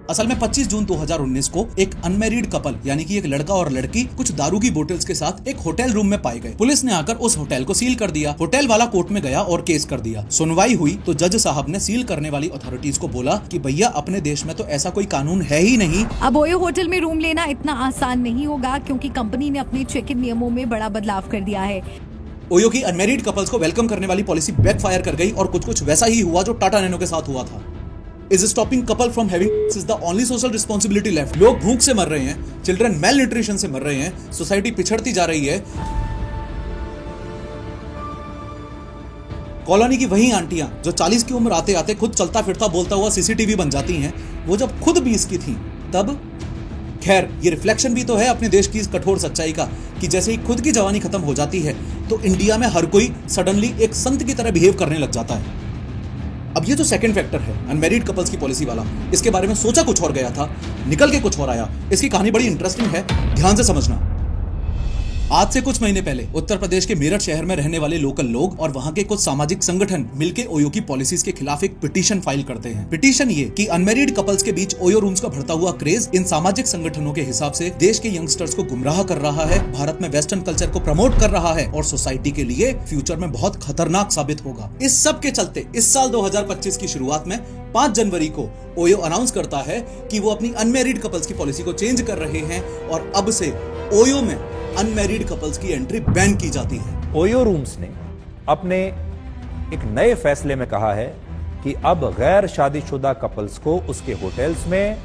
असल में 25 जून 2019 को एक अनमैरिड कपल यानी कि एक लड़का और लड़की कुछ दारू की बोतल्स के साथ एक होटल रूम में पाए गए। पुलिस ने आकर उस होटल को सील कर दिया। होटल वाला कोर्ट में गया और केस कर दिया। सुनवाई हुई तो जज साहब ने सील करने वाली अथॉरिटीज को बोला कि भैया अपने देश में तो ऐसा कोई कानून है ही नहीं। अब ओयो होटल में रूम लेना इतना आसान नहीं होगा क्योंकि कंपनी ने अपने चेक इन नियमों में बड़ा बदलाव कर दिया है। ओयो की अनमैरिड कपल्स को वेलकम करने वाली पॉलिसी बैकफायर कर गई और कुछ वैसा ही हुआ जो टाटा नैनो के साथ हुआ था। Is stopping couple from having sex is the only social responsibility left। लोग भूख से मर रहे हैं, चिल्ड्रन मेल न्यूट्रिशन से मर रहे हैं, सोसाइटी पिछड़ती जा रही है। कॉलोनी की वही आंटियां जो 40 की उम्र आते आते खुद चलता फिरता बोलता हुआ सीसीटीवी बन जाती हैं, वो जब खुद 20 की थी तब। खैर, ये रिफ्लेक्शन भी तो है अपने देश की इस कठोर सच्चाई का कि जैसे ही खुद की जवानी खत्म हो जाती है तो इंडिया में हर कोई सडनली एक संत की तरह बिहेव करने लग जाता है। अब ये जो सेकंड फैक्टर है अनमैरिड कपल्स की पॉलिसी वाला, इसके बारे में सोचा कुछ और गया था, निकल के कुछ और आया। इसकी कहानी बड़ी इंटरेस्टिंग है, ध्यान से समझना। आज से कुछ महीने पहले उत्तर प्रदेश के मेरठ शहर में रहने वाले लोकल लोग और वहां के कुछ सामाजिक संगठन मिलकर ओयो की पॉलिसीज के खिलाफ एक पिटीशन फाइल करते हैं। पिटीशन ये कि अनमैरिड कपल्स के बीच ओयो रूम्स का बढ़ता हुआ क्रेज इन सामाजिक संगठनों के हिसाब से देश के यंगस्टर्स को गुमराह कर रहा है, भारत में वेस्टर्न कल्चर को प्रमोट कर रहा है और सोसाइटी के लिए फ्यूचर में बहुत खतरनाक साबित होगा। इस सब के चलते इस साल 2025 की शुरुआत में 5 जनवरी को ओयो अनाउंस करता है कि वो अपनी अनमैरिड कपल्स की पॉलिसी को चेंज कर रहे हैं और अब से ओयो में अनमैरिड कपल्स की एंट्री बैन की जाती है। ओयो रूम्स ने अपने एक नए फैसले में कहा है कि अब गैर शादीशुदा कपल्स को उसके होटल्स में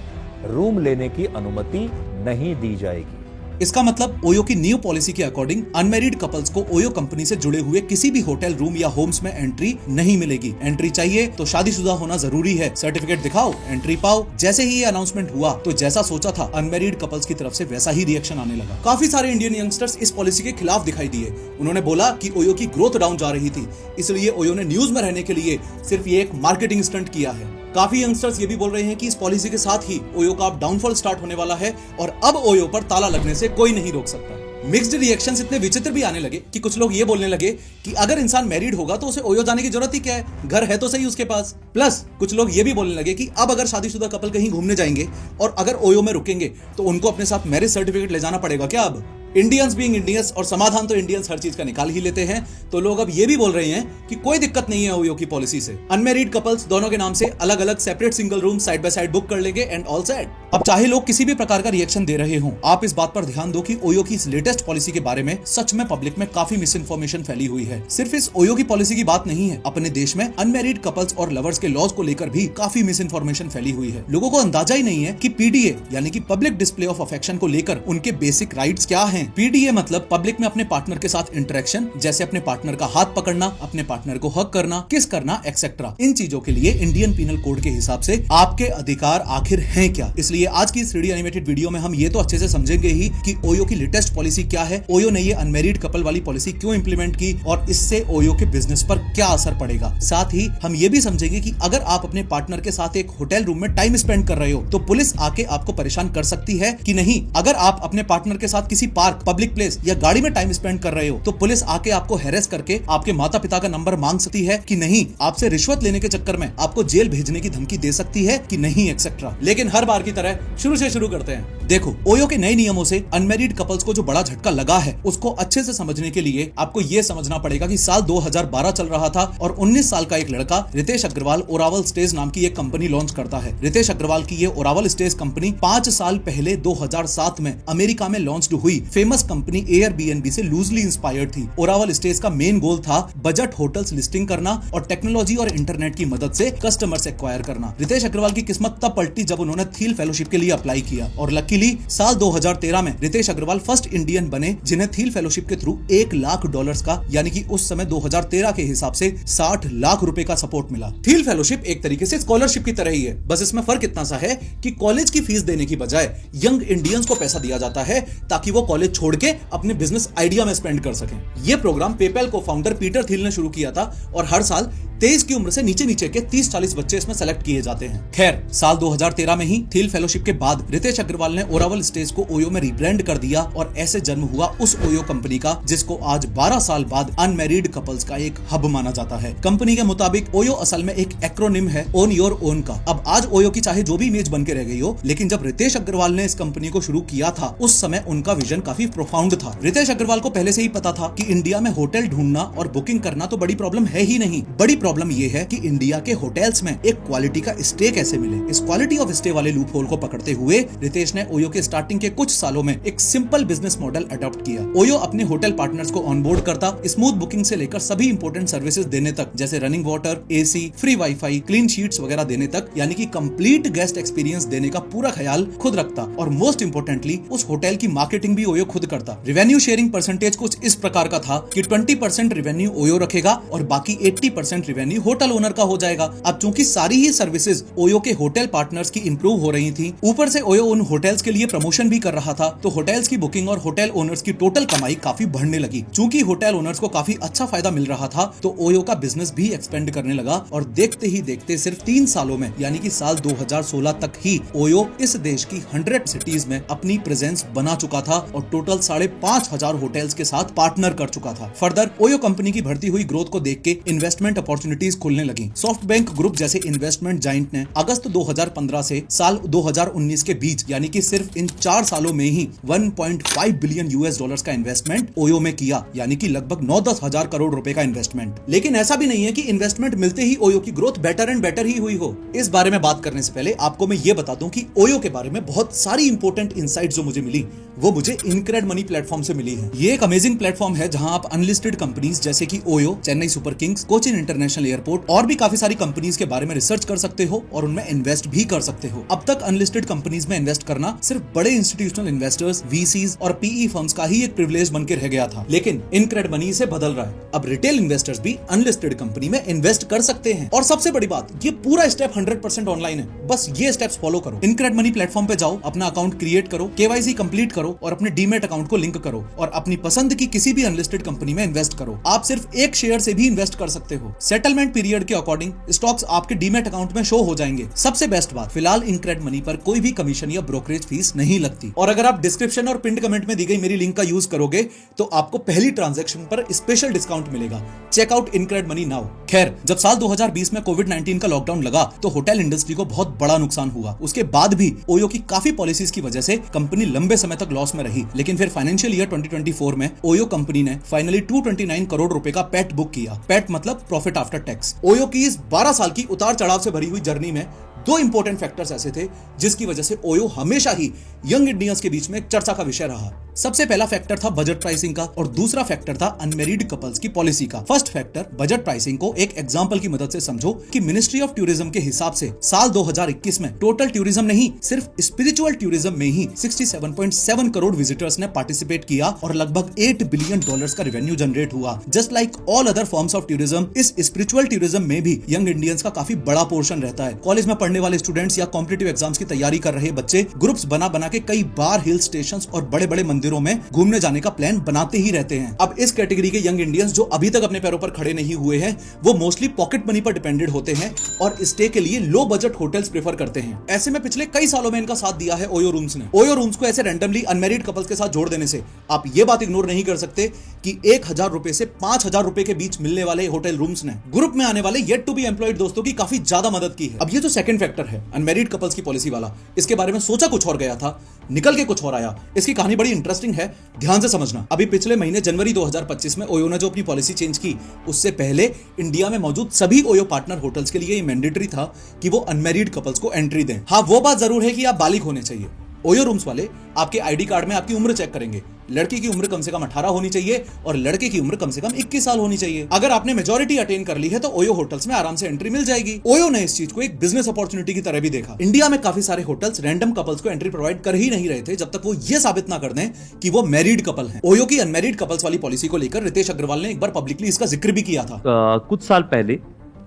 रूम लेने की अनुमति नहीं दी जाएगी। इसका मतलब ओयो की न्यू पॉलिसी के अकॉर्डिंग अनमैरिड कपल्स को ओयो कंपनी से जुड़े हुए किसी भी होटल रूम या होम्स में एंट्री नहीं मिलेगी। एंट्री चाहिए तो शादीशुदा होना जरूरी है, सर्टिफिकेट दिखाओ, एंट्री पाओ। जैसे ही ये अनाउंसमेंट हुआ तो जैसा सोचा था अनमैरिड कपल्स की तरफ से वैसा ही रिएक्शन आने लगा। काफी सारे इंडियन यंगस्टर्स इस पॉलिसी के खिलाफ दिखाई दिए। उन्होंने बोला कि ओयो की ग्रोथ डाउन जा रही थी, इसलिए ओयो ने न्यूज में रहने के लिए सिर्फ ये एक मार्केटिंग स्टंट किया है। काफी यंगस्टर्स ये भी बोल रहे हैं कि इस पॉलिसी के साथ ही ओयो का अब डाउनफॉल स्टार्ट होने वाला है और अब ओयो पर ताला लगने से कोई नहीं रोक सकता। मिक्स्ड रिएक्शंस इतने विचित्र भी आने लगे कि कुछ लोग ये बोलने लगे कि अगर इंसान मैरिड होगा तो उसे ओयो जाने की जरूरत ही क्या है, घर है तो सही उसके पास। प्लस कुछ लोग ये भी बोलने लगे कि अब अगर शादीशुदा कपल कहीं घूमने जाएंगे और अगर ओयो में रुकेंगे तो उनको अपने साथ मैरिज सर्टिफिकेट ले जाना पड़ेगा क्या। अब इंडियंस बीइंग इंडियंस और समाधान तो इंडियंस हर चीज का निकाल ही लेते हैं, तो लोग अब ये भी बोल रहे हैं कि कोई दिक्कत नहीं है ओयो की पॉलिसी से। अनमैरिड कपल्स दोनों के नाम से अलग अलग separate single room side by side book कर लेंगे एंड ऑल सेट। अब चाहे लोग किसी भी प्रकार का रिएक्शन दे रहे हों, आप इस बात पर ध्यान दो कि ओयो की इस लेटेस्ट पॉलिसी के बारे में सच में पब्लिक में काफी मिस इन्फॉर्मेशन फैली हुई है। सिर्फ इस ओयो की पॉलिसी की बात नहीं है, अपने देश में अनमैरिड कपल्स और लवर्स के लॉज को लेकर भी काफी मिस इन्फॉर्मेशन फैली हुई है। लोगों को अंदाजा ही नहीं है कि पीडीए यानी कि पब्लिक डिस्प्ले ऑफ अफेक्शन को लेकर उनके बेसिक राइट्स क्या हैं। पीडीए मतलब पब्लिक में अपने पार्टनर के साथ इंटरेक्शन, जैसे अपने पार्टनर का हाथ पकड़ना, अपने पार्टनर को हक करना, किस करना एक्सेट्रा। इन चीजों के लिए इंडियन पीनल कोड के हिसाब से आपके अधिकार आखिर हैं क्या। इसलिए आज की इस 3D एनिमेटेड वीडियो में हम ये तो अच्छे से समझेंगे ही कि ओयो की लेटेस्ट पॉलिसी क्या है, ओयो ने ये अनमैरिड कपल वाली पॉलिसी क्यों इंप्लीमेंट की और इससे ओयो के बिजनेस पर क्या असर पड़ेगा। साथ ही हम ये भी समझेंगे कि अगर आप अपने पार्टनर के साथ एक होटल रूम में टाइम स्पेंड कर रहे हो तो पुलिस आके आपको परेशान कर सकती है कि नहीं। अगर आप अपने पार्टनर के साथ किसी पार्क, पब्लिक प्लेस या गाड़ी में टाइम स्पेंड कर रहे हो तो पुलिस आके आपको हैरेस करके आपके माता पिता का नंबर मांग सकती है कि नहीं। आपसे रिश्वत लेने के चक्कर में आपको जेल भेजने की धमकी दे सकती है कि नहीं एक्सेट्रा। लेकिन हर बार की तरह शुरू से शुरू करते हैं। देखो, ओयो के नए नियमों से अनमैरिड कपल्स को जो बड़ा झटका लगा है उसको अच्छे से समझने के लिए आपको ये समझना पड़ेगा कि साल 2012 चल रहा था और 19 साल का एक लड़का रितेश अग्रवाल ओरावल स्टेज नाम की एक कंपनी लॉन्च करता है। रितेश अग्रवाल की ये ओरावल स्टेज कंपनी 5 साल पहले 2007 में अमेरिका में लॉन्च हुई फेमस कंपनी एयरबीएनबी से लूजली इंस्पायर्ड थी। ओरावल स्टेज का मेन गोल था बजट होटल्स लिस्टिंग करना और टेक्नोलॉजी और इंटरनेट की मदद से कस्टमर्स एक्वायर करना। रितेश अग्रवाल की किस्मत तब पलटी जब उन्होंने थील फेलोशिप के लिए अप्लाई किया और लकीली साल 2013 में रितेश अग्रवाल फर्स्ट इंडियन बने जिन्हें थील फेलोशिप के थ्रू $1 लाख का यानी कि उस समय 2013 के हिसाब से 60 लाख रुपए का सपोर्ट मिला। थील फेलोशिप एक तरीके से स्कॉलरशिप की तरह ही है, बस इसमें फर्क इतना सा है कि कॉलेज की फीस देने की बजाय यंग इंडियंस को पैसा दिया जाता है ताकि वो कॉलेज छोड़ के अपने बिजनेस आइडिया में स्पेंड कर सकें। ये प्रोग्राम पेपैल को फाउंडर पीटर थील ने शुरू किया था और हर साल 23 की उम्र से नीचे नीचे के 30-40 बच्चे इसमें सेलेक्ट किए जाते हैं। खैर, साल 2013 में ही थिल फेलोशिप के बाद रितेश अग्रवाल ने ओरावल स्टेज को ओयो में रिब्रांड कर दिया और ऐसे जन्म हुआ उस ओयो कंपनी का जिसको आज 12 साल बाद अनमैरिड कपल्स का एक हब माना जाता है। कंपनी के मुताबिक ओयो असल में एक एक्रोनिम है ओन योर ओन का। अब आज ओयो की चाहे जो भी इमेज बन के रह गई हो, लेकिन जब रितेश अग्रवाल ने इस कंपनी को शुरू किया था उस समय उनका विजन काफी प्रोफाउंड था। रितेश अग्रवाल को पहले से ही पता था कि इंडिया में होटल ढूंढना और बुकिंग करना तो बड़ी प्रॉब्लम है ही नहीं, बड़ी प्रॉब्लम ये है कि इंडिया के होटल्स में एक क्वालिटी का स्टे कैसे मिले। इस क्वालिटी ऑफ स्टे वाले लूप होल को पकड़ते हुए रितेश ने ओयो के स्टार्टिंग के कुछ सालों में एक सिंपल बिजनेस मॉडल अडॉप्ट किया। ओयो अपने होटल पार्टनर्स को ऑनबोर्ड करता, स्मूथ बुकिंग से लेकर सभी इंपोर्टेंट सर्विसेज देने तक, जैसे running water, AC, free wifi, clean sheets वगैरह देने तक, यानी कि कंप्लीट गेस्ट एक्सपीरियंस देने का पूरा ख्याल खुद रखता। और मोस्ट इंपोर्टेंटली उस होटल की मार्केटिंग भी ओयो खुद करता। रेवेन्यू शेयरिंग परसेंटेज कुछ इस प्रकार का था कि 20% रेवेन्यू ओयो रखेगा और बाकी 80% रेवेन्यू होटल ओनर का हो जाएगा। अब चूंकि सारी ही सर्विसेज ओयो के होटल पार्टनर्स की इंप्रूव हो रही थी, ऊपर से ओयो उन होटल्स के लिए प्रमोशन भी कर रहा था, तो होटल्स की बुकिंग और होटल ओनर्स की टोटल कमाई काफी बढ़ने लगी। चूंकि होटल ओनर्स को काफी अच्छा फायदा मिल रहा था, तो ओयो का बिजनेस भी एक्सपेंड करने लगा और देखते ही देखते सिर्फ 3 सालों में, यानी कि साल 2016 तक ही ओयो इस देश की 100 सिटीज में अपनी प्रेजेंस बना चुका था और टोटल 5,500 होटल्स के साथ पार्टनर कर चुका था। फर्दर ओयो कंपनी की बढ़ती हुई ग्रोथ को देख के इन्वेस्टमेंट अपॉर्चुनिटीज खुलने लगी। सॉफ्टबैंक ग्रुप जैसे इन्वेस्टमेंट जाइंट ने अगस्त 2015 से साल 2019 के बीच, यानी कि सिर्फ इन 4 सालों में ही 1.5 बिलियन यूएस डॉलर्स का इन्वेस्टमेंट ओयो में किया, यानी कि लगभग 9-10 हजार करोड़ रुपए का इन्वेस्टमेंट। लेकिन ऐसा भी नहीं है कि इन्वेस्टमेंट मिलते ही ओयो की ग्रोथ बेटर एंड बेटर ही हुई हो। इस बारे में बात करने से पहले आपको मैं ये बता दूं कि ओयो के बारे में बहुत सारी इंपॉर्टेंट इनसाइट्स जो मुझे मिली वो मुझे इनक्रेड मनी प्लेटफॉर्म से मिली है। ये एक अमेजिंग प्लेटफॉर्म है जहां आप अनलिस्टेड कंपनीज जैसे कि OYO, Chennai super Kings, Cochin international airport और भी काफी सारी कंपनीज के बारे में रिसर्च कर सकते हो और उनमें इन्वेस्ट भी कर सकते हो। अब तक अनलिस्टेड कंपनीज में इन्वेस्ट करना सिर्फ बड़े इंस्टीट्यूशनल इन्वेस्टर्स, वीसीज और पीई फर्म्स का ही एक प्रिविलेज बन के रह गया था, लेकिन इनक्रेड मनी इसे बदल रहा है। अब रिटेल इन्वेस्टर्स भी अनलिस्टेड कंपनी में इन्वेस्ट कर सकते हैं। और सबसे बड़ी बात, ये पूरा स्टेप 100% ऑनलाइन है। बस ये स्टेप्स फॉलो करो। इनक्रेड मनी प्लेटफॉर्म पे जाओ, अपना अकाउंट क्रिएट करो, केवाईसी कंप्लीट करो और अपने डीमेट अकाउंट को लिंक करो और अपनी पसंद की किसी भी अनलिस्टेड कंपनी में इन्वेस्ट करो। आप सिर्फ एक शेयर से भी इन्वेस्ट कर सकते हो। सेटलमेंट पीरियड के अकॉर्डिंग स्टॉक्स आपके डीमेट अकाउंट में शो हो जाएंगे। सबसे बेस्ट बात, फिलहाल इनक्रेड मनी पर कोई भी कमीशन या ब्रोकरेज फीस नहीं लगती। और अगर आप डिस्क्रिप्शन और पिन कमेंट में दी गई मेरी लिंक का यूज करोगे तो आपको पहली ट्रांजैक्शन पर स्पेशल डिस्काउंट मिलेगा। Check out InCred Money now. खैर, जब साल 2020 में कोविड-19 का लॉकडाउन लगा तो होटल इंडस्ट्री को बहुत बड़ा नुकसान हुआ। उसके बाद भी ओयो की काफी पॉलिसीज की वजह से कंपनी लंबे समय तक लॉस में रही, लेकिन फिर फाइनेंशियल ईयर 2024 में ओयो कंपनी ने फाइनली 229 करोड़ रुपए का पैट बुक किया। पैट मतलब प्रॉफिट आफ्टर टैक्स। ओयो की इस 12 साल की उतार चढ़ाव से भरी हुई जर्नी में 2 इंपॉर्टेंट फैक्टर्स ऐसे थे जिसकी वजह से ओयो हमेशा ही यंग इंडियंस के बीच में एक चर्चा का विषय रहा। सबसे पहला फैक्टर था बजट प्राइसिंग का और दूसरा फैक्टर था अनमेरिड कपल्स की पॉलिसी का। फर्स्ट फैक्टर बजट प्राइसिंग को एक एग्जांपल की मदद से समझो कि मिनिस्ट्री ऑफ टूरिज्म के हिसाब से साल 2021 में टोटल टूरिज्म नहीं, सिर्फ स्पिरिचुअल टूरिज्म में ही 67.7 करोड़ विजिटर्स ने पार्टिसिपेट किया और लगभग $8 बिलियन का रेवेन्यू जनरेट हुआ। Just like all other forms of tourism, इस स्पिरिचुअल टूरिज्म में भी यंग इंडियंस का काफी बड़ा पोर्शन रहता है। कॉलेज में पढ़ने वाले स्टूडेंट्स या कॉम्पिटिटिव एग्जाम्स की तैयारी कर रहे बच्चे ग्रुप्स बना के कई बार हिल स्टेशंस और बड़े बड़े मंदिरों में घूमने जाने का प्लान बनाते ही रहते हैं। अब इस कैटेगरी के यंग इंडियंस जो अभी तक अपने पैरों पर खड़े नहीं हुए हैं, वो मोस्टली पॉकेट मनी पर डिपेंडेंट होते हैं और स्टे के लिए लो बजट होटल्स प्रेफर करते हैं। ऐसे में पिछले कई सालों में इनका साथ दिया है ओयो रूम्स ने। ओयो रूम्स को ऐसे रैंडमली अनमैरिड कपल्स के साथ जोड़ देने से आप ये बात इग्नोर नहीं कर सकते कि 1,000 रुपए से 5,000 रुपए के बीच मिलने वाले होटल रूम्स ने ग्रुप में आने वाले येट टू बी एम्प्लॉयड दोस्तों की काफी ज्यादा मदद की है। अब ये जो सेकंड फैक्टर है अनमैरिड कपल्स की पॉलिसी वाला, इसके बारे में सोचा कुछ और गया था, निकल के कुछ और आया। इसकी कहानी बड़ी इंटरेस्टिंग है, ध्यान से समझना। अभी पिछले महीने जनवरी 2025 में ओयो ने जो अपनी पॉलिसी चेंज की, उससे पहले इंडिया में मौजूद सभी ओयो पार्टनर होटल्स के लिए ये मैंडेटरी था कि वो अनमैरिड कपल्स को एंट्री दें। हाँ, वो बात जरूर है कि आप बालिग होने चाहिए। ओयो रूम्स वाले आपके आईडी कार्ड में आपकी उम्र चेक करेंगे। लड़की की उम्र कम से कम 18 होनी चाहिए और लड़के की उम्र कम से कम 21 साल होनी चाहिए। अगर आपने मेजॉरिटी अटेन कर ली है तो ओयो होटल्स में आराम से एंट्री मिल जाएगी। ओयो ने इस चीज को एक बिजनेस अपॉर्चुनिटी की तरह भी देखा। इंडिया में काफी सारे होटल्स रैंडम कपल्स को एंट्री प्रोवाइड कर ही नहीं रहे थे जब तक वो ये साबित ना कर दें कि वो मैरिड कपल हैं। ओयो की अनमैरिड कपल्स वाली पॉलिसी को लेकर रितेश अग्रवाल ने एक बार पब्लिकली इसका जिक्र भी किया था। कुछ साल पहले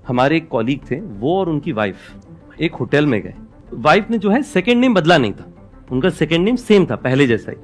हमारे एक कॉलीग थे, वो और उनकी वाइफ एक होटल में गए। वाइफ ने जो है सेकेंड नेम बदला नहीं था, उनका सेकेंड नेम सेम था पहले जैसा ही।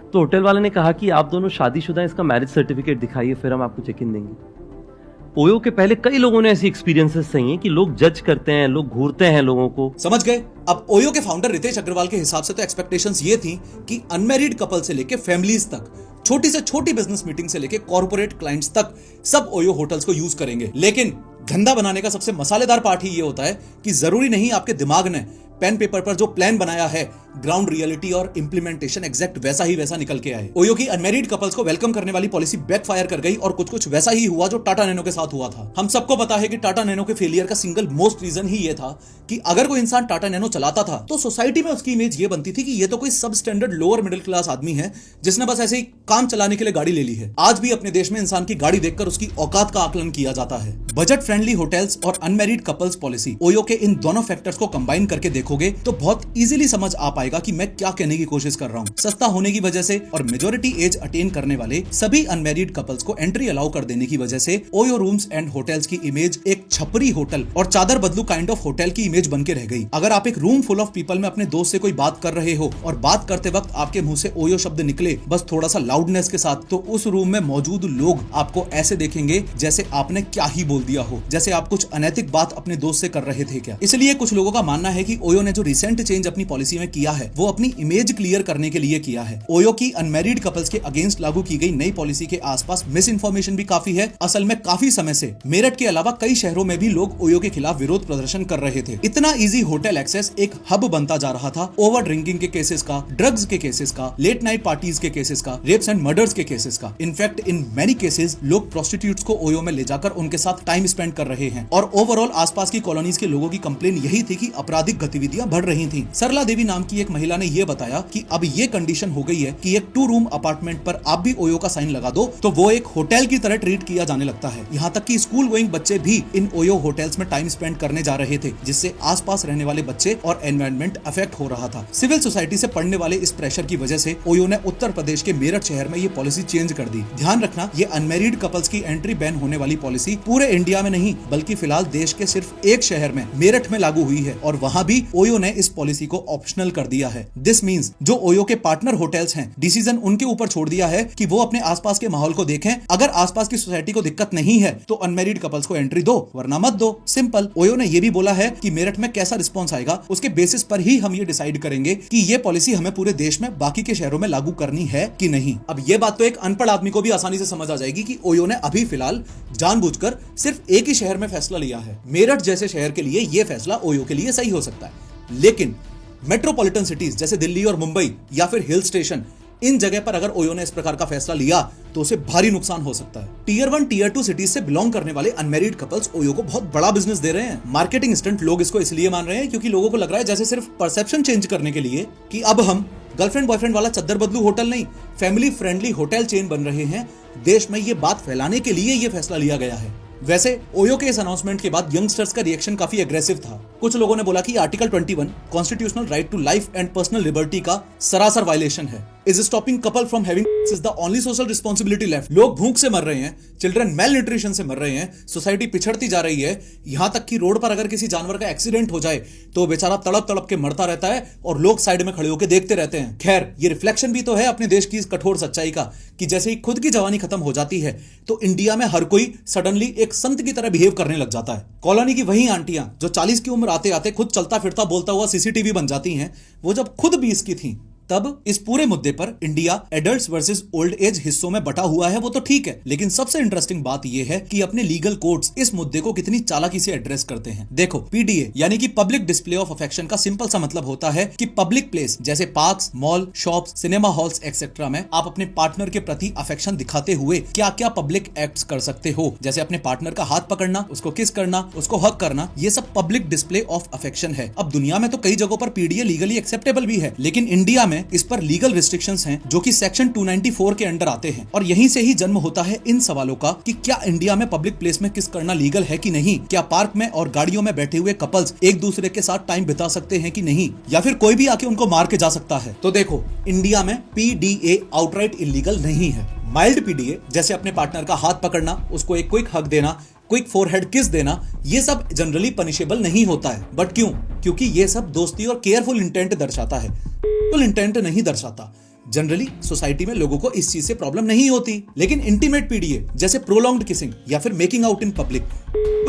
तो होटल वाले ने कहा कि आप दोनों शादीशुदा हैं, इसका मैरिज सर्टिफिकेट दिखाइए, फिर हम आपको चेक इन देंगे। ओयो के पहले कई लोगों ने ऐसी एक्सपीरियंसेस सही हैं कि लोग जज करते हैं, लोग घूरते हैं लोगों को। समझ गए? अब ओयो के फाउंडर रितेश अग्रवाल के हिसाब से तो एक्सपेक्टेशंस ये थी कि अनमैरिड कपल से लेके फैमिलीज तक, छोटी से छोटी बिजनेस मीटिंग से लेके कॉर्पोरेट क्लाइंट्स तक सब ओयो होटल्स को यूज करेंगे। लेकिन धंधा बनाने का सबसे मसालेदार पार्ट ही ये होता है कि जरूरी नहीं आपके दिमाग ने पेन पेपर पर जो प्लान बनाया है, ग्राउंड रियलिटी और इंप्लीमेंटेशन एग्जैक्ट वैसा निकल के आए। ओयो की अनमैरिड कपल्स को वेलकम करने वाली पॉलिसी बैकफायर कर गई और कुछ वैसा ही हुआ जो टाटा नैनो के साथ हुआ था। हम सबको पता है कि टाटा नैनो के फेलियर का सिंगल मोस्ट रीजन ही ये था कि अगर कोई इंसान टाटा नैनो चलाता था तो सोसाइटी में उसकी इमेज ये बनती थी कि ये तो कोई सब स्टैंडर्ड लोअर मिडिल क्लास आदमी है जिसने बस ऐसे ही काम चलाने के लिए गाड़ी ले ली है। आज भी अपने देश में इंसान की गाड़ी देखकर उसकी औकात का आकलन किया जाता है। बजट फ्रेंडली होटल्स और अनमैरिड कपल्स पॉलिसी, ओयो के इन दोनों फैक्टर्स को कंबाइन करके देखोगे तो बहुत इजीली समझ आ पाएगा कि मैं क्या कहने की कोशिश कर रहा हूं। सस्ता होने की वजह से और मेजॉरिटी एज अटेन करने वाले सभी अनमैरिड कपल्स को एंट्री अलाउ कर देने की वजह से ओयो रूम्स एंड होटल्स की इमेज एक छपरी होटल और चादर बदलू काइंड ऑफ होटल की इमेज बन के रह गई। अगर आप एक रूम फुल ऑफ पीपल में अपने दोस्त से कोई बात कर रहे हो और बात करते वक्त आपके मुंह से ओयो शब्द निकले बस थोड़ा सा लाउडनेस के साथ, तो उस रूम में मौजूद लोग आपको ऐसे देखेंगे जैसे आपने क्या ही बोल दिया हो, जैसे आप कुछ अनैतिक बात अपने दोस्त से कर रहे थे क्या। इसलिए कुछ लोगों का मानना है कि ओयो ने जो रिसेंट चेंज अपनी पॉलिसी में किया है वो अपनी इमेज क्लियर करने के लिए किया है। ओयो की अनमैरिड कपल्स के अगेंस्ट लागू की गई नई पॉलिसी के आसपास मिस इन्फॉर्मेशन भी काफी है। असल में काफी समय से मेरठ के अलावा कई शहरों में भी लोग ओयो के खिलाफ विरोध प्रदर्शन कर रहे थे। इतना इजी होटल एक्सेस एक हब बनता जा रहा था ओवर ड्रिंकिंग के केसेस का, ड्रग्स के केसेस का, लेट नाइट पार्टीज के केसेस का, रेप्स एंड मर्डर्स के केसेस का। इनफैक्ट इन मेनी केसेस लोग प्रोस्टिट्यूट्स को ओयो में ले जाकर उनके साथ टाइम स्पेंड कर रहे हैं और ओवरऑल आसपास की कॉलोनीज के लोगों की कंप्लेन यही थी कि आपराधिक गतिविधियां बढ़ रही थी। सरला देवी नाम की एक महिला ने यह बताया कि अब ये कंडीशन हो गई है कि एक 2 रूम अपार्टमेंट पर आप भी ओयो का साइन लगा दो तो वो एक होटल की तरह ट्रीट किया जाने लगता है। यहाँ तक कि स्कूल गोइंग बच्चे भी इन ओयो होटल्स में टाइम स्पेंड करने जा रहे थे, जिससे आसपास रहने वाले बच्चे और एनवायरनमेंट अफेक्ट हो रहा था। सिविल सोसाइटी से पढ़ने वाले इस प्रेशर की वजह से ओयो ने उत्तर प्रदेश के मेरठ शहर में ये पॉलिसी चेंज कर दी। ध्यान रखना, ये अनमैरिड कपल्स की एंट्री बैन होने वाली पॉलिसी पूरे इंडिया में नहीं बल्कि फिलहाल देश के सिर्फ एक शहर में, मेरठ में लागू हुई है और वहां भी ओयो ने इस पॉलिसी को ऑप्शनल कर दिया है। दिस मींस जो ओयो के पार्टनर होटल्स हैं, डिसीजन उनके ऊपर छोड़ दिया है कि वो अपने आसपास के माहौल को देखें। अगर आसपास की सोसाइटी को दिक्कत नहीं है तो अनमैरिड कपल्स को एंट्री दो, वरना मत दो। सिंपल। ओयो ने ये भी बोला है कि मेरठ में कैसा रिस्पॉन्स आएगा उसके बेसिस पर ही हम ये डिसाइड करेंगे कि ये पॉलिसी हमें पूरे देश में बाकी के शहरों में लागू करनी है कि नहीं। अब ये बात तो एक अनपढ़ आदमी को भी आसानी से समझ आ जाएगी कि ओयो ने अभी फिलहाल जानबूझकर सिर्फ एक ही शहर में फैसला लिया है। मेरठ जैसे शहर के लिए यह फैसला ओयो के लिए सही हो सकता है, लेकिन मेट्रोपॉलिटन सिटीज जैसे दिल्ली और मुंबई या फिर हिल स्टेशन, इन जगह पर अगर ओयो ने इस प्रकार का फैसला लिया तो उसे भारी नुकसान हो सकता है। टियर 1 टियर 2 सिटीज से बिलोंग करने वाले अनमैरिड कपल्स ओयो को बहुत बड़ा बिजनेस दे रहे हैं। मार्केटिंग स्टंट लोग इसको इसलिए मान रहे हैं क्योंकि लोगों को लग रहा है जैसे सिर्फ परसेप्शन चेंज करने के लिए कि अब हम गर्लफ्रेंड बॉयफ्रेंड वाला चद्दर बदलू होटल नहीं, फैमिली फ्रेंडली होटल चेन बन रहे हैं। देश में ये बात फैलाने के लिए ये फैसला लिया गया है। वैसे ओयो के इस अनाउंसमेंट के बाद यंगस्टर्स का रिएक्शन काफी एग्रेसिव था। कुछ लोगों ने बोला कि article 21 constitutional right to life and personal liberty का सरासर वायलेशन है। Is stopping couple from having is the only social responsibility left. लोग भूख से मर रहे हैं, चिल्ड्रन मेल न्यूट्रिशन से मर रहे हैं, सोसाइटी पिछड़ती जा रही है। यहां तक कि रोड पर अगर किसी जानवर का एक्सीडेंट हो जाए तो बेचारा तड़प तड़प के मरता रहता है और लोग साइड में खड़े होकर देखते रहते हैं। खैर, ये रिफ्लेक्शन भी तो है अपने देश की इस कठोर सच्चाई का कि जैसे ही खुद की जवानी खत्म हो जाती है तो इंडिया में हर कोई सडनली एक संत की तरह बिहेव करने लग जाता है। कॉलोनी की वही आंटियां जो 40 की उम्र आते आते खुद चलता फिरता बोलता हुआ सीसीटीवी बन जाती हैं, वो जब खुद 20 की थी तब इस पूरे मुद्दे पर India adults versus old age हिस्सों में बटा हुआ है, वो तो ठीक है, लेकिन सबसे इंटरेस्टिंग बात यह है कि अपने लीगल कोर्ट्स इस मुद्दे को कितनी चालाकी से एड्रेस करते हैं। देखो, पीडीए यानी कि पब्लिक डिस्प्ले ऑफ अफेक्शन का सिंपल सा मतलब होता है कि पब्लिक प्लेस जैसे parks, mall, shops, cinema halls etcetera में आप अपने पार्टनर के प्रति अफेक्शन दिखाते हुए क्या क्या पब्लिक एक्ट्स कर सकते हो, जैसे अपने पार्टनर का हाथ पकड़ना, उसको किस करना, उसको हक करना, ये सब पब्लिक डिस्प्ले ऑफ अफेक्शन है। अब दुनिया में तो कई जगहों पर पीडीए लीगली एक्सेप्टेबल भी है, लेकिन इंडिया में इस पर लीगल रिस्ट्रिक्शंस हैं जो कि सेक्शन 294 के अंडर आते हैं। और यहीं से ही जन्म होता है इन सवालों का कि क्या इंडिया में पब्लिक प्लेस में किस करना लीगल है कि नहीं, क्या पार्क में और गाड़ियों में बैठे हुए कपल्स एक दूसरे के साथ टाइम बिता सकते हैं कि नहीं, या फिर कोई भी आके उनको मार के जा सकता है। तो देखो, इंडिया में पीडीए आउटराइट इलीगल नहीं है। माइल्ड पीडीए जैसे अपने पार्टनर का हाथ पकड़ना, उसको एक क्विक हक देना, क्विक फोरहेड किस देना, ये सब जनरली पनिशेबल नहीं होता है। बट क्यों? क्योंकि ये सब दोस्ती और केयरफुल इंटेंट दर्शाता है, फुल इंटेंट नहीं दर्शाता। जनरली सोसाइटी में लोगों को इस चीज से प्रॉब्लम नहीं होती, लेकिन इंटीमेट पीडीए जैसे प्रोलॉन्ग्ड किसिंग या फिर making out in public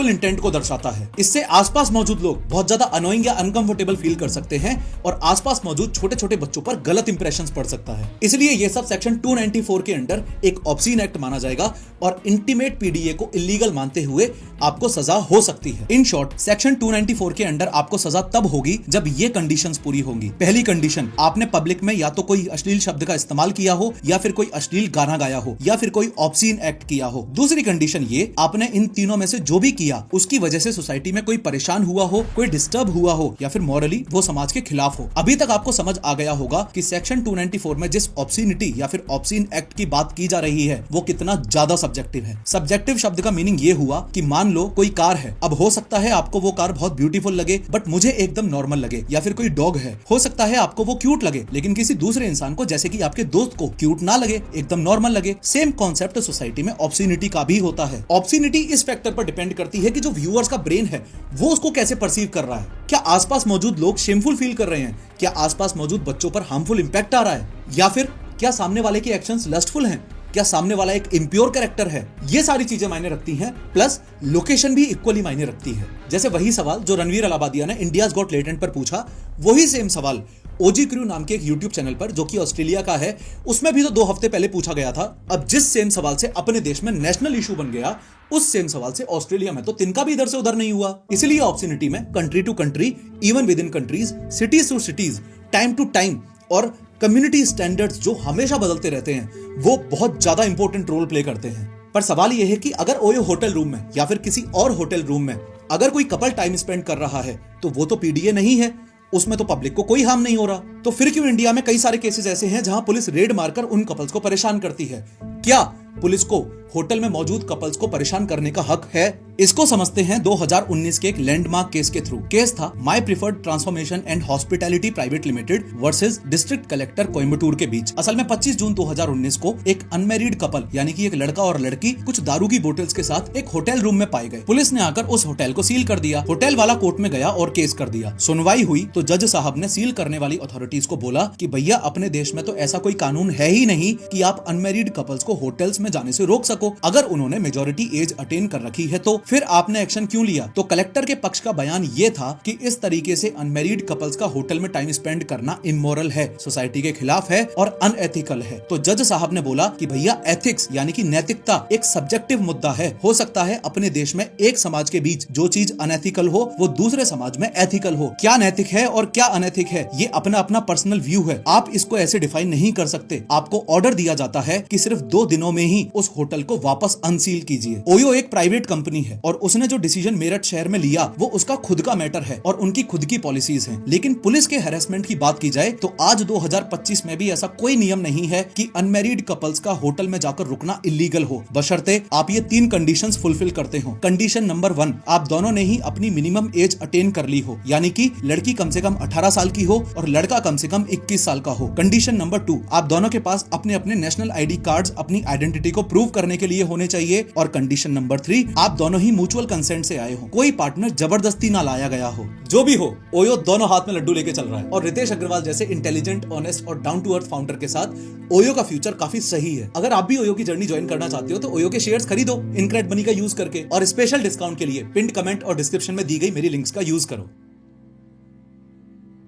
intent को दर्शाता है। इससे आसपास मौजूद लोग बहुत ज्यादा अनोइंग या अनकंफर्टेबल फील कर सकते हैं और आसपास मौजूद छोटे छोटे बच्चों पर गलत इंप्रेशंस पड़ सकता है। इसलिए यह सब सेक्शन 294 के अंडर एक ऑब्सीन एक्ट माना जाएगा और इंटीमेट पीडीए को इलीगल मानते हुए आपको सजा हो सकती है। इन शॉर्ट सेक्शन 294 के अंडर आपको सजा तब होगी जब ये कंडीशंस पूरी होंगी। पहली कंडीशन, आपने पब्लिक में या तो कोई अश्लील शब्द का इस्तेमाल किया हो या फिर कोई अश्लील गाना गाया हो या फिर कोई ऑब्सीन एक्ट किया हो। दूसरी कंडीशन ये, आपने इन तीनों में से जो भी किया उसकी वजह से सोसाइटी में कोई परेशान हुआ हो, कोई डिस्टर्ब हुआ हो या फिर मॉरली वो समाज के खिलाफ हो। अभी तक आपको समझ आ गया होगा कि सेक्शन 294 में जिस ऑब्सीनिटी या फिर ऑब्सीन एक्ट की बात की जा रही है वो कितना ज्यादा सब्जेक्टिव है। सब्जेक्टिव शब्द का मीनिंग ये हुआ कि मान लो कोई कार है, अब हो सकता है आपको वो कार बहुत ब्यूटीफुल लगे बट मुझे एकदम नॉर्मल लगे, या फिर कोई डॉग है, हो सकता है आपको वो क्यूट लगे लेकिन किसी दूसरे इंसान को जैसे कि आपके दोस्त को क्यूट ना लगे, एकदम नॉर्मल लगे। सेम कॉन्सेप्ट सोसाइटी में ऑब्सीनिटी का भी होता है। ऑब्सीनिटी इस फैक्टर पर डिपेंड करती है कि जो व्यूअर्स का ब्रेन है वो उसको कैसे परसीव कर रहा है। क्या आसपास मौजूद लोग शेमफुल फील कर रहे हैं, क्या आसपास मौजूद बच्चों पर हार्मफुल इंपैक्ट आ रहा है, या फिर क्या सामने वाले के एक्शंस लस्टफुल हैं, क्या सामने वाला एक इम्प्योर कैरेक्टर है। ये सारी चीजें मायने रखती हैं, प्लस लोकेशन भी इक्वली मायने रखती है। जैसे वही सवाल जो रणवीर अलाहाबादिया ने इंडियाज गॉट टैलेंट पर पूछा, वही सेम सवाल ओजी क्रू नाम के एक यूट्यूब चैनल पर जो कि ऑस्ट्रेलिया का है, उसमें भी तो 2 हफ्ते पहले पूछा गया था। अब जिस सेम सवाल से अपने देश में नेशनल इशू बन गया, उस सेम सवाल से ऑस्ट्रेलिया में तो तिनका भी इधर से उधर नहीं हुआ। इसलिए ऑब्सीनिटी में country to country, even within countries, cities to cities, time to time और कम्युनिटी स्टैंडर्ड्स जो हमेशा बदलते रहते हैं, वो बहुत ज्यादा इंपॉर्टेंट रोल प्ले करते हैं। पर सवाल यह है कि अगर ओयो होटल रूम में या फिर किसी और होटल रूम में अगर कोई कपल टाइम स्पेंड कर रहा है तो वो तो पीडीए नहीं है, उसमें तो पब्लिक को कोई हार्म नहीं हो रहा। तो फिर क्यों इंडिया में कई सारे केसेस ऐसे हैं जहां पुलिस रेड मारकर उन कपल्स को परेशान करती है? क्या पुलिस को होटल में मौजूद कपल्स को परेशान करने का हक है? इसको समझते हैं 2019 के एक लैंडमार्क केस के थ्रू। केस था my preferred transformation and hospitality private limited versus district collector Coimbatore के बीच। असल में 25 जून 2019 को एक अनमैरिड कपल यानी कि एक लड़का और लड़की कुछ दारू की बोतल्स के साथ एक होटल रूम में पाए गए। पुलिस ने आकर उस होटल को सील कर दिया। होटल वाला कोर्ट में गया और केस कर दिया। सुनवाई हुई तो जज साहब ने सील करने वाली अथॉरिटीज को बोला कि भैया अपने देश में तो ऐसा कोई कानून है ही नहीं कि आप अनमैरिड कपल्स को होटल्स में जाने से रोक सको। अगर उन्होंने मेजॉरिटी एज अटेन कर रखी है तो फिर आपने एक्शन क्यों लिया? तो कलेक्टर के पक्ष का बयान ये था कि इस तरीके से अनमैरिड कपल्स का होटल में टाइम स्पेंड करना इमोरल है, सोसाइटी के खिलाफ है और अनएथिकल है। तो जज साहब ने बोला कि भैया एथिक्स यानी कि नैतिकता एक सब्जेक्टिव मुद्दा है। हो सकता है अपने देश में एक समाज के बीच जो चीज अनएथिकल हो वो दूसरे समाज में एथिकल हो। क्या नैतिक है और क्या अनैतिक है ये अपना अपना पर्सनल व्यू है, आप इसको ऐसे डिफाइन नहीं कर सकते। आपको ऑर्डर दिया जाता है कि सिर्फ 2 दिनों में ही उस होटल को वापस अनसील कीजिए। ओयो एक प्राइवेट कंपनी है और उसने जो डिसीजन मेरठ शहर में लिया वो उसका खुद का मैटर है और उनकी खुद की पॉलिसीज हैं। लेकिन पुलिस के हैरेसमेंट की बात की जाए तो आज 2025 में भी ऐसा कोई नियम नहीं है कि अनमैरिड कपल्स का होटल में जाकर रुकना इलीगल हो, बशर्ते आप ये 3 कंडीशंस फुलफिल करते हो। कंडीशन नंबर 1, आप दोनों ने ही अपनी मिनिमम एज अटेन कर ली हो, यानी कि लड़की कम से कम 18 साल की हो और लड़का कम से कम 21 साल का हो। कंडीशन नंबर 2, आप दोनों के पास अपने अपने नेशनल आईडी कार्ड्स अपनी आइडेंटिटी को प्रूव करने के लिए होने चाहिए। और कंडीशन नंबर 3, आप दोनों ही म्यूचुअल कंसेंट से आए हो, कोई पार्टनर जबरदस्ती ना लाया गया हो। जो भी हो, ओयो दोनों हाथ में लड्डू लेके चल रहा है और रितेश अग्रवाल जैसे इंटेलिजेंट, ऑनेस्ट और डाउन टू अर्थ फाउंडर के साथ ओयो का फ्यूचर काफी सही है। अगर आप भी ओयो की जर्नी ज्वाइन करना चाहते हो तो ओयो के शेयर्स खरीदो इनक्रेड मनी का यूज करके, और स्पेशल डिस्काउंट के लिए पिंड कमेंट और डिस्क्रिप्शन में दी गई मेरी लिंक्स का यूज करो।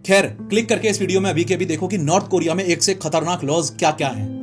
खैर, क्लिक करके इस वीडियो में अभी के अभी देखो कि नॉर्थ कोरिया में एक से खतरनाक लॉज क्या क्या हैं।